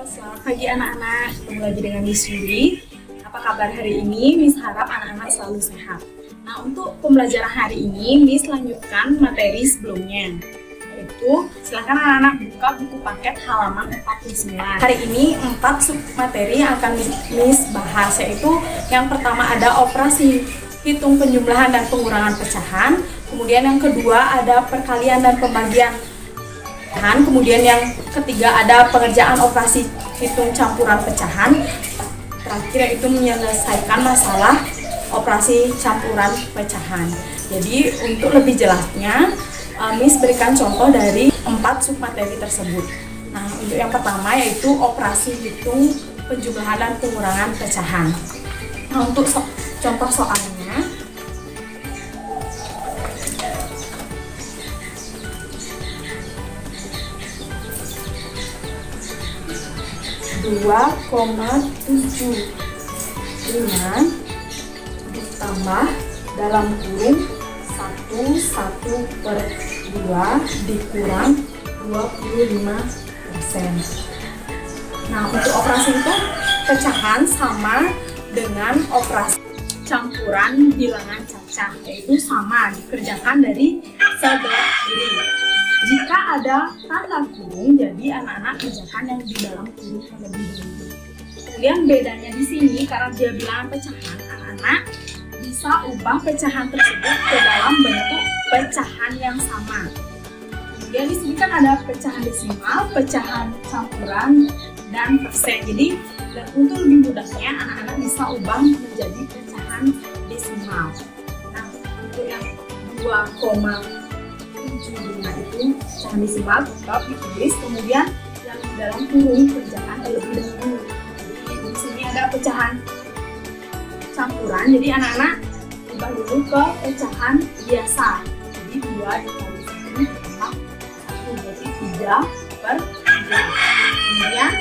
Selamat pagi anak-anak, ketemu lagi dengan Miss Yuri. Apa kabar hari ini? Miss harap anak-anak selalu sehat. Nah, untuk pembelajaran hari ini, Miss lanjutkan materi sebelumnya, yaitu silakan anak-anak buka buku paket halaman 49. Hari ini 4 sub materi yang akan Miss bahas, yaitu yang pertama ada operasi hitung penjumlahan dan pengurangan pecahan, kemudian yang kedua ada perkalian dan pembagian. Kemudian yang ketiga ada pengerjaan operasi hitung campuran pecahan. Terakhir yaitu menyelesaikan masalah operasi campuran pecahan. Jadi untuk lebih jelasnya, Miss berikan contoh dari 4 submateri tersebut. Nah, untuk yang pertama yaitu operasi hitung penjumlahan dan pengurangan pecahan. Nah, untuk contoh soalnya, (2,75) ditambah dalam kurung 1/2 dikurang 25%. Nah, untuk operasi itu pecahan sama dengan operasi campuran bilangan cacah, yaitu sama dikerjakan dari sebelah kiri. Jika ada tanda kurung, jadi anak-anak kerjakan yang di dalam kurung terlebih dahulu. Kemudian bedanya di sini karena dia bilangan pecahan, anak-anak bisa ubah pecahan tersebut ke dalam bentuk pecahan yang sama. Kemudian di sini kan ada pecahan desimal, pecahan campuran, dan persen. Jadi untuk lebih mudahnya anak-anak bisa ubah menjadi pecahan desimal. Nah, untuk yang 2,75 itu pecahan desimal tetap ditulis, kemudian yang di dalam kurung kerjakan terlebih dahulu. Jadi di sini ada pecahan campuran, jadi anak-anak ubah dulu ke pecahan biasa. Jadi 2 dikali 1 tambah 1, berarti 3/3. Kemudian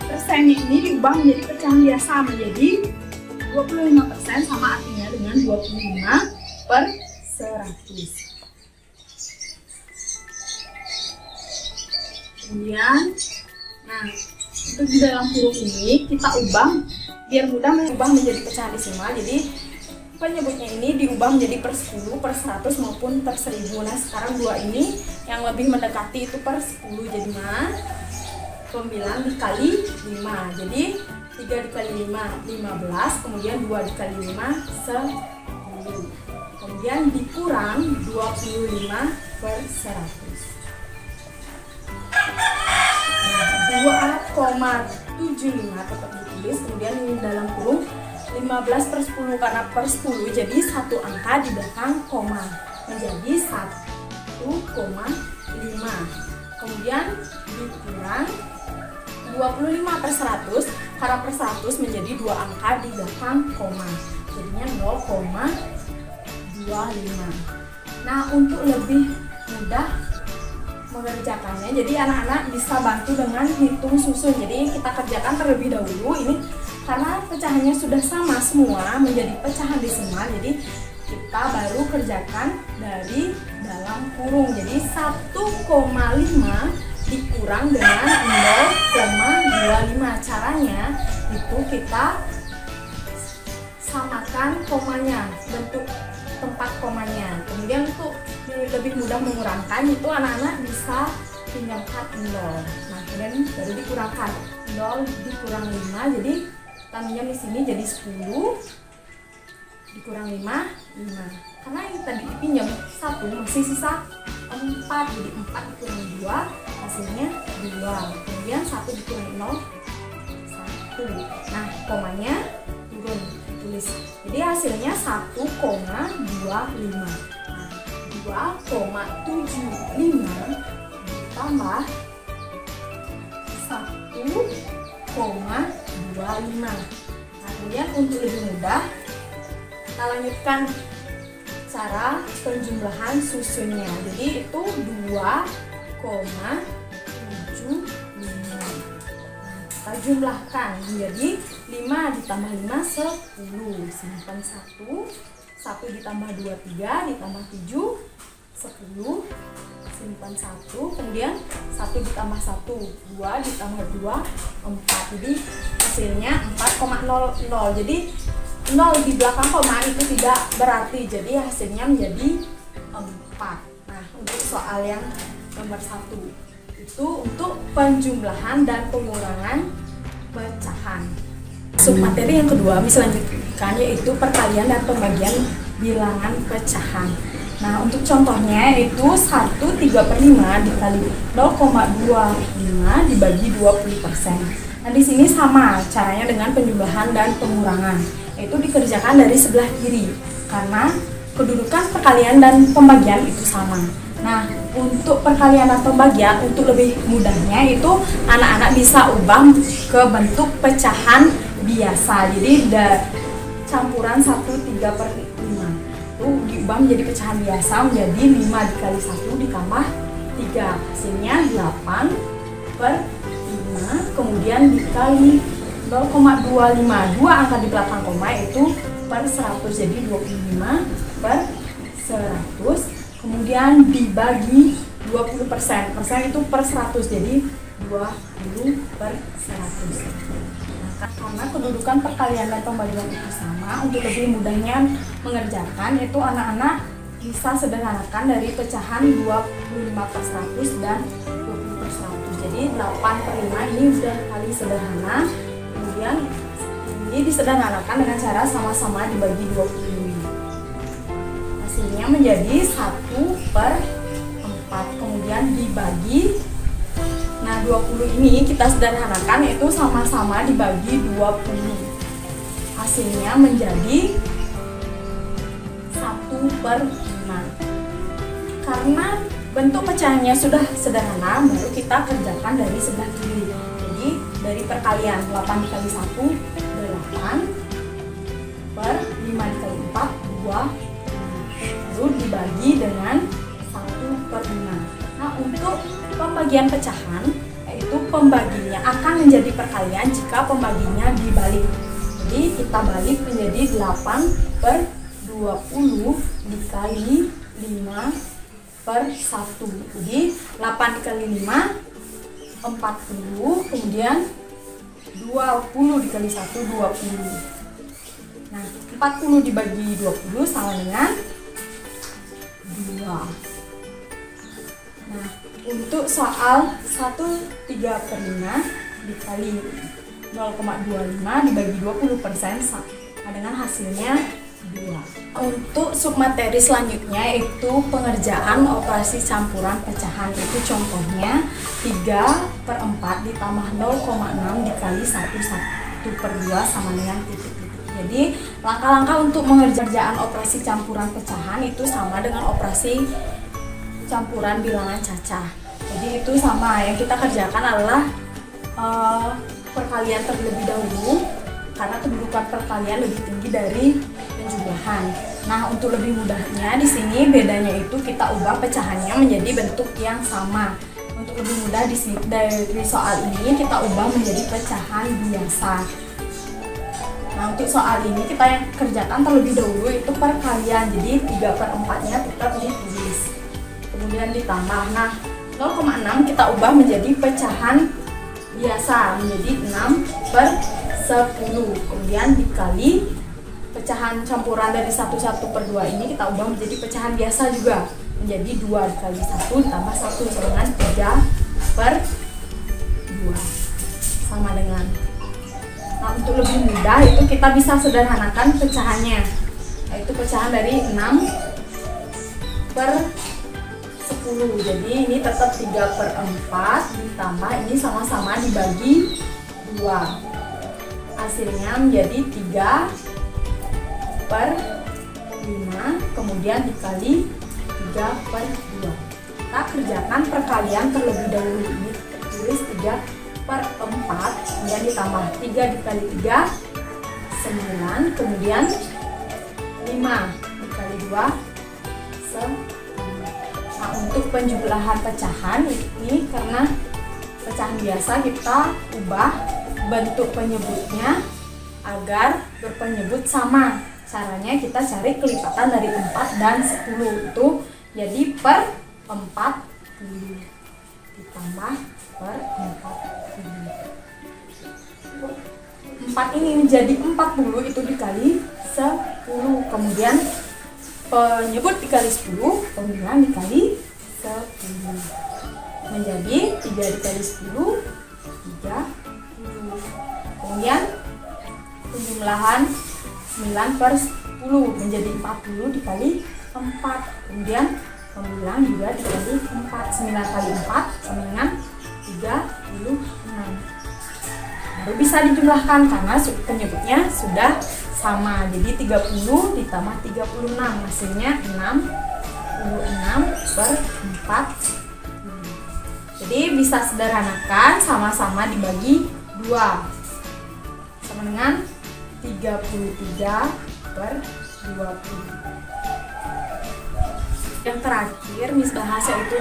persennya ini diubah menjadi pecahan biasa menjadi 25%, sama artinya dengan 25/100. Kemudian, nah untuk di dalam kurung ini kita ubah biar mudah mengubah menjadi pecahan desimal. Jadi penyebutnya ini diubah menjadi per 10, per 100 maupun per 1000. Nah, sekarang 2 ini yang lebih mendekati itu per 10. Jadi 9 dikali 5. Jadi 3 dikali 5 15, kemudian 2 dikali 5 10. Kemudian dikurang 25/100. 2,75 tetap ditulis, kemudian di dalam kurung 15/10, karena per 10 jadi satu angka di belakang koma menjadi 1,5. Kemudian dikurang 25/100, karena per 100 menjadi 2 angka di belakang koma, jadinya 0,25. Nah, untuk lebih mudah mengerjakannya, jadi anak-anak bisa bantu dengan hitung susun. Jadi kita kerjakan terlebih dahulu ini karena pecahannya sudah sama semua menjadi pecahan desimal, jadi kita baru kerjakan dari dalam kurung. Jadi 1,5 dikurang dengan 0,25. Caranya itu kita samakan komanya, bentuk tempat komanya. Kemudian untuk lebih mudah mengurangkan itu anak-anak bisa pinjamkan 0. Nah, kemudian baru dikurangkan 0 dikurang 5, jadi kita pinjam di sini jadi 10 dikurang 5 karena yang tadi dipinjam 1 masih sisa 4, jadi 4 dikurang 2 hasilnya 2. Kemudian 1 dikurang 0 1. Nah, komanya turun tulis, jadi hasilnya 1,25. 2,75 ditambah 1,25. Nah, kemudian untuk lebih mudah kita lanjutkan cara penjumlahan susunnya. Jadi itu 2,75. Kita jumlahkan menjadi 5 ditambah 5 10. Simpan 1 ditambah 2 3 ditambah 7 10, simpan 1, kemudian 1 ditambah 1, 2 ditambah 2, 4. Jadi hasilnya 4,00. Jadi 0 di belakang koma itu tidak berarti, jadi hasilnya menjadi 4. Nah, untuk soal yang nomor 1 itu untuk penjumlahan dan pengurangan pecahan. Submateri yang kedua lanjutkan yaitu perkalian dan pembagian bilangan pecahan. Nah, untuk contohnya itu 1/3/5 dikali 0,25 dibagi 20%. Nah, di sini sama caranya dengan penjumlahan dan pengurangan, yaitu dikerjakan dari sebelah kiri karena kedudukan perkalian dan pembagian itu sama. Nah, untuk perkalian dan pembagian untuk lebih mudahnya itu anak-anak bisa ubah ke bentuk pecahan biasa. Jadi campuran 1/3/5 itu diubah menjadi pecahan biasa menjadi 5 dikali 1 ditambah 3, hasilnya 8/5, kemudian dikali 0,25, 2 angka di belakang koma itu per 100, jadi 25/100, kemudian dibagi 20%, persen itu per 100, jadi 20/100. Karena kedudukan perkalian dan pembagian itu sama, untuk lebih mudahnya mengerjakan itu anak-anak bisa sederhanakan dari pecahan 25/100 dan 20/100. Jadi 8/5 ini sudah kali sederhana, kemudian ini disederhanakan dengan cara sama-sama dibagi 20. Hasilnya menjadi 1/4, kemudian dibagi. Nah, 20 ini kita sederhanakan itu sama-sama dibagi 20. Hasilnya menjadi 1/5. Karena bentuk pecahannya sudah sederhana, baru kita kerjakan dari sebelah kiri. Jadi dari perkalian 8 dikali 1, 8, per 5 dikali 4, 2, lalu dibagi dengan 1/5. Nah, untuk pembagian pecahan, yaitu pembaginya akan menjadi perkalian jika pembaginya dibalik. Jadi kita balik menjadi 8/20 dikali 5/1. Jadi 8 dikali 5, 40, kemudian 20 dikali 1, 20. Nah, 40 dibagi 20 sama dengan 2. Nah, untuk soal 1/3/5 dikali 0,25 dibagi 20% sama dengan hasilnya 2. Untuk submateri selanjutnya yaitu pengerjaan operasi campuran pecahan, itu contohnya 3/4 ditambah 0,6 dikali 1/2 sama dengan titik-titik. Jadi langkah-langkah untuk mengerjakan operasi campuran pecahan itu sama dengan operasi campuran bilangan cacah. Jadi itu sama, yang kita kerjakan adalah perkalian terlebih dahulu karena kedudukan perkalian lebih tinggi dari penjumlahan. Nah, untuk lebih mudahnya di sini bedanya itu kita ubah pecahannya menjadi bentuk yang sama. Untuk lebih mudah di sini dari soal ini kita ubah menjadi pecahan biasa. Nah, untuk soal ini kita yang kerjakan terlebih dahulu itu perkalian. Jadi 3/4-nya tetap ditulis. Kemudian ditambah. Nah, 0,6 kita ubah menjadi pecahan biasa menjadi 6/10. Kemudian dikali pecahan campuran dari 1/2 ini kita ubah menjadi pecahan biasa juga menjadi 2 dikali 1 ditambah 1 sama dengan 3/2 sama dengan. Nah, untuk lebih mudah itu kita bisa sederhanakan pecahannya, yaitu pecahan dari 6/10. Jadi ini tetap 3/4 ditambah ini sama-sama dibagi 2. Hasilnya menjadi 3/5, kemudian dikali 3/2. Kita kerjakan perkalian terlebih dahulu. Ini tulis 3/4, kemudian ditambah 3 dikali 3, 9, kemudian 5 dikali 2, 10. Nah, untuk penjumlahan pecahan ini karena pecahan biasa kita ubah bentuk penyebutnya agar berpenyebut sama. Caranya kita cari kelipatan dari 4 dan 10 itu jadi per 40 ditambah per 40. 4 ini menjadi 40 itu dikali 10. Kemudian penyebut dikali 10, pembilang dikali 10. Menjadi 3 dikali 10, 30. Kemudian penjumlahan 9 per 10 menjadi 40 dikali 4. Kemudian pembilang juga dikali 4. 9 kali 4 sama dengan 36. Baru bisa dijumlahkan karena penyebutnya sudah sama. Jadi 30 ditambah 36 hasilnya 66 per 4. Jadi bisa sederhanakan, sama-sama dibagi 2 sama dengan 33 per 20. Yang terakhir Miss bahas yaitu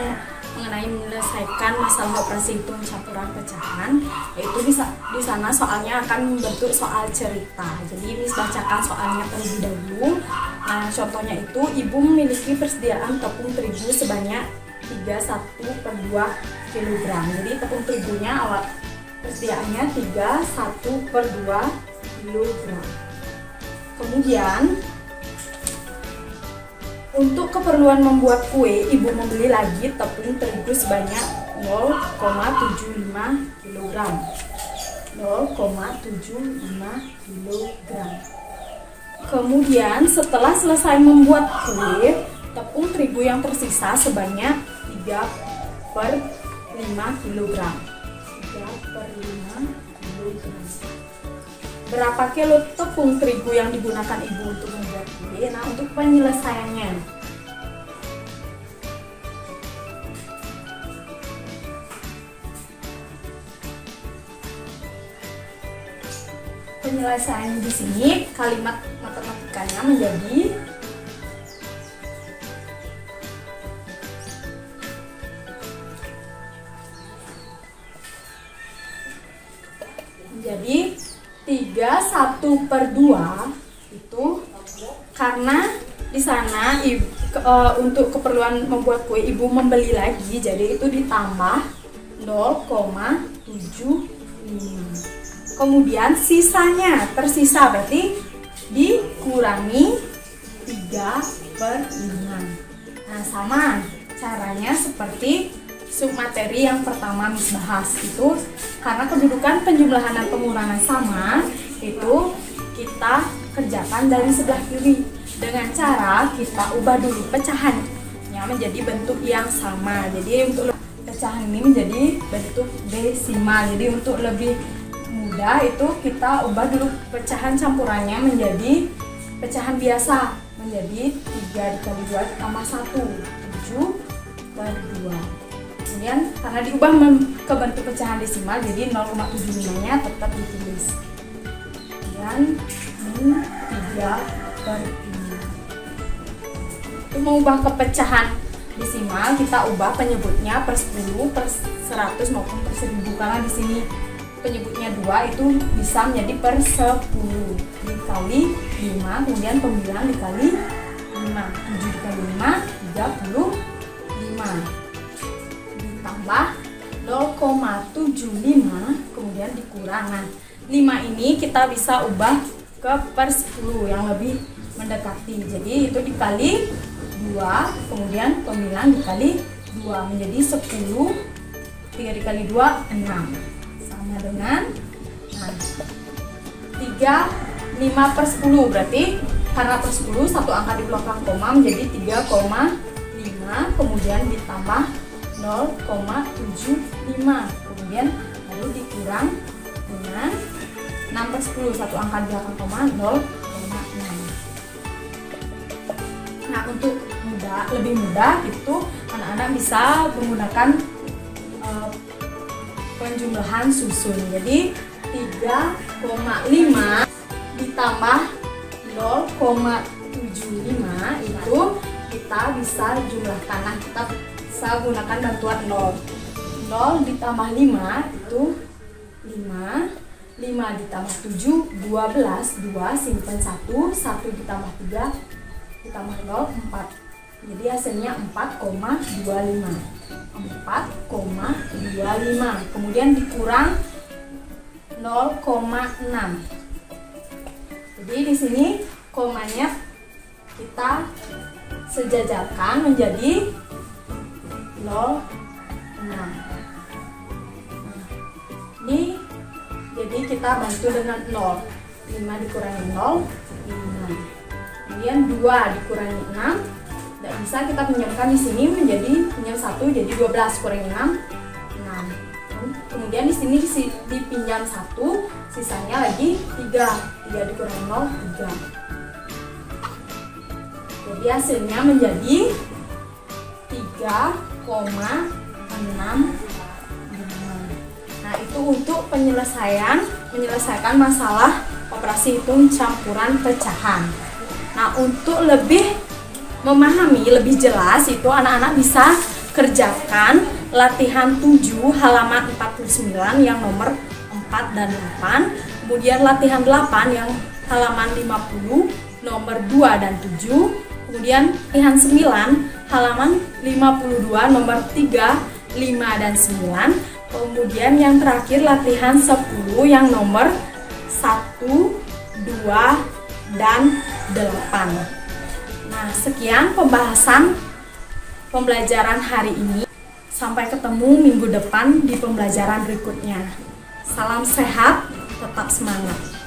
mengenai menyelesaikan masalah operasi hitung campuran pecahan, yaitu di sana soalnya akan membentuk soal cerita. Jadi Miss bacakan soalnya terlebih dahulu. Nah, contohnya itu ibu memiliki persediaan tepung terigu sebanyak 31/2 kg. Jadi tepung terigunya awal persediaannya 31/2 kg. Kemudian untuk keperluan membuat kue, ibu membeli lagi tepung terigu sebanyak 0,75 kg. 0,75 kg. Kemudian setelah selesai membuat kue, tepung terigu yang tersisa sebanyak 3/5 kg. 3/5 kg. Berapa kilo tepung terigu yang digunakan ibu untuk membuat kue? Nah, untuk penyelesaiannya, di sini kalimat matematikanya menjadi Jadi 31/2 itu karena di sana untuk keperluan membuat kue ibu membeli lagi, jadi itu ditambah 0,75. Kemudian tersisa berarti dikurangi 3/5. Nah, sama caranya seperti submateri yang pertama Miss bahas itu, karena kedudukan penjumlahan dan pengurangan sama, itu kita kerjakan dari sebelah kiri dengan cara kita ubah dulu pecahannya menjadi bentuk yang sama. Jadi untuk pecahan ini menjadi bentuk desimal. Jadi untuk lebih mudah itu kita ubah dulu pecahan campurannya menjadi pecahan biasa, menjadi 3 dikali 2 tambah 1, 7/2. Kemudian karena diubah ke bentuk pecahan desimal, jadi 0,75 nya tetap ditulis. Kemudian 3/5. Untuk mengubah ke pecahan desimal, kita ubah penyebutnya per 10, per 100 maupun per 1000. Karena di sini penyebutnya 2 itu bisa menjadi per 10 dikali 5, kemudian pembilang dikali 5. 7 dikali 5, 35. Ditambah 0,75, kemudian dikurang. Nah, 5 ini kita bisa ubah ke per 10 yang lebih mendekati. Jadi itu dikali 2, kemudian pembilang dikali 2 menjadi 10. 3 dikali 2, 6. Sama dengan 5/10, berarti karena per 10 satu angka di belakang koma menjadi 3,5, kemudian ditambah 0,75, kemudian lalu dikurang dengan 6/10, satu angka di belakang koma 0,6. Nah, untuk lebih mudah itu anak-anak bisa menggunakan penjumlahan susun. Jadi 3,5 ditambah 0,75 itu kita bisa jumlahkan. Nah, kita bisa gunakan bantuan 0. 0 ditambah 5 itu 5. 5 ditambah 7, 12. 2 simpan 1. 1 ditambah 3 ditambah 0, 4. Jadi hasilnya 4,25. 4,25. Kemudian dikurang 0,6. Jadi di sini komanya kita sejajarkan menjadi 0,6. Nah, ini jadi kita bantu dengan 0. 5 dikurangi 0, 5. Kemudian 2 dikurangi 6. Tidak bisa kita pinjamkan di sini menjadi pinjam 1, jadi 12 kurangi 6, 6. Kemudian di sini dipinjam 1, sisanya lagi 3. 3 dikurangi 0, 3. Jadi hasilnya menjadi 3,65. Nah, itu untuk menyelesaikan masalah operasi hitung campuran pecahan. Nah, untuk lebih memahami lebih jelas itu anak-anak bisa kerjakan latihan 7 halaman 49 yang nomor 4 dan 8, kemudian latihan 8 yang halaman 50 nomor 2 dan 7, kemudian latihan 9 halaman 52 nomor 3, 5 dan 9, kemudian yang terakhir latihan 10 yang nomor 1, 2 dan 8. Nah, sekian pembelajaran hari ini. Sampai ketemu minggu depan di pembelajaran berikutnya. Salam sehat, tetap semangat.